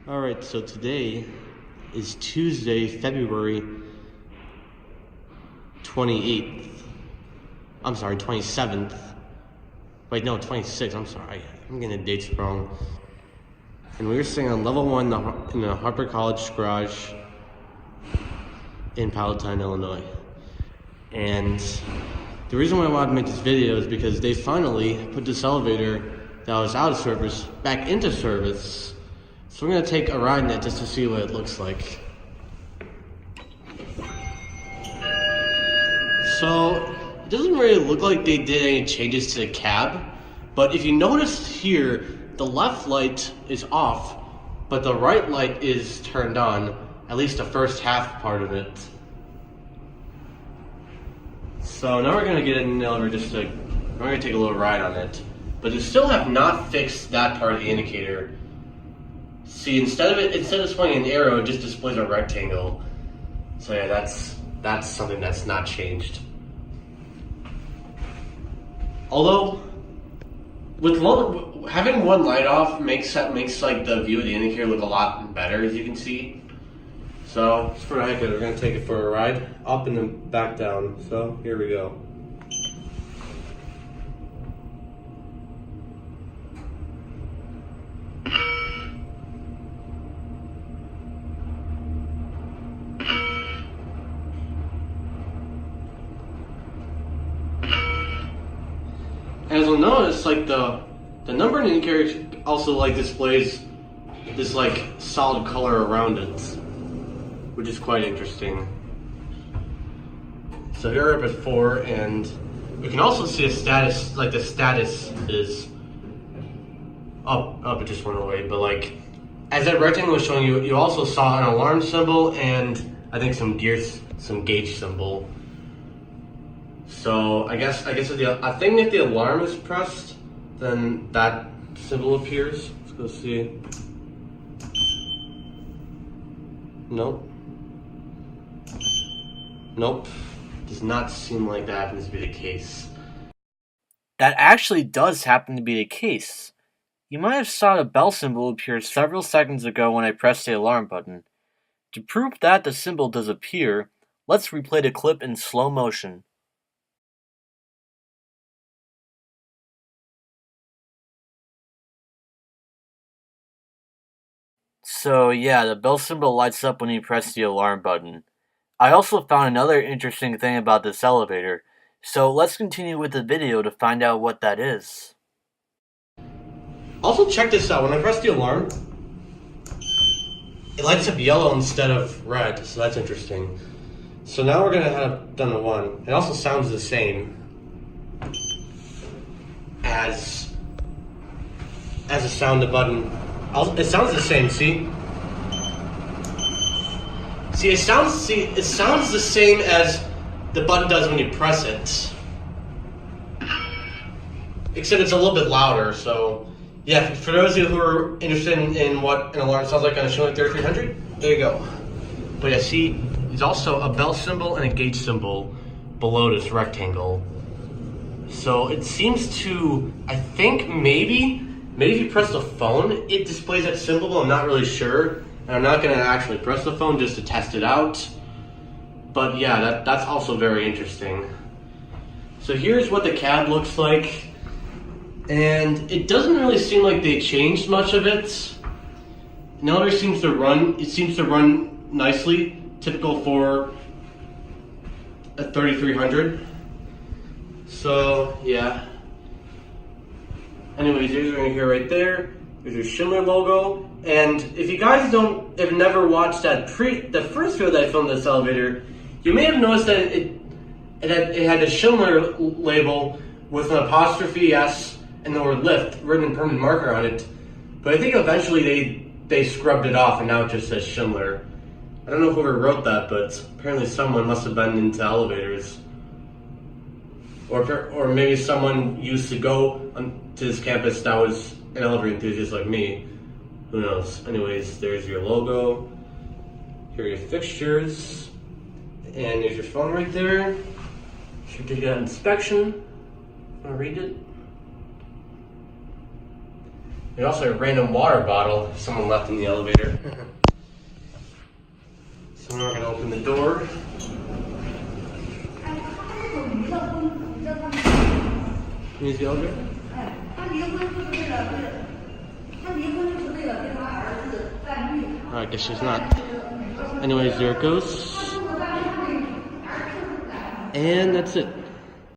Alright, so today is Tuesday, February 28th. I'm sorry, 27th. Wait, no, 26th, I'm sorry. I'm getting the dates wrong. And we were sitting on level 1 in the Harper College garage in Palatine, Illinois. And the reason why I wanted to make this video is because they finally put this elevator that was out of service back into service. So we're gonna take a ride in it just to see what it looks like. So it doesn't really look like they did any changes to the cab, but if you notice here, the left light is off, but the right light is turned on, at least the first half part of it. So now we're gonna get in the elevator we're gonna take a little ride on it. But they still have not fixed that part of the indicator. See, instead of displaying an arrow, it just displays a rectangle. So yeah, that's something that's not changed. Although, having one light off makes like the view of the indicator look a lot better, as you can see. So just for the heck of it, we're gonna take it for a ride up and then back down. So here we go. As you'll notice, like the number indicator also like displays this like solid color around it, which is quite interesting. So here we're up at 4, and we can also see a status, like the status is up. It just went away, but like as that rectangle was showing you, you also saw an alarm symbol and I think some gauge symbol. So I guess if the alarm is pressed, then that symbol appears. Let's go see. Nope. Does not seem like that happens to be the case. That actually does happen to be the case. You might have saw the bell symbol appear several seconds ago when I pressed the alarm button. To prove that the symbol does appear, let's replay the clip in slow motion. So yeah, the bell symbol lights up when you press the alarm button. I also found another interesting thing about this elevator, so let's continue with the video to find out what that is. Also check this out, when I press the alarm, it lights up yellow instead of red, so that's interesting. So now we're gonna have done the 1. It also sounds the same as the sound the button. It sounds the same, see? It sounds the same as the button does when you press it. Except it's a little bit louder, so yeah, for those of you who are interested in what an alarm sounds like on a Schindler 3300, there you go. But yeah, see, there's also a bell symbol and a gauge symbol below this rectangle. So it seems to, I think maybe if you press the phone, it displays that symbol, but I'm not really sure. And I'm not gonna actually press the phone just to test it out. But yeah, that's also very interesting. So here's what the cab looks like. And it doesn't really seem like they changed much of it. The elevator seems to run nicely, typical for a 3300. So yeah. Anyways, there's your here right there. There's your Schindler logo. And if you guys have never watched the first video that I filmed this elevator, you may have noticed that it had a Schindler label with an apostrophe S and the word lift written in permanent marker on it. But I think eventually they scrubbed it off and now it just says Schindler. I don't know whoever wrote that, but apparently someone must have been into elevators. Or maybe someone used to go to this campus that was an elevator enthusiast like me. Who knows? Anyways, there's your logo. Here are your fixtures. And there's your phone right there. Certificate of inspection. I'll read it. There's also a random water bottle someone left in the elevator. So now we're gonna open the door. Here's the elevator. I guess she's not. Anyways, there it goes. And that's it.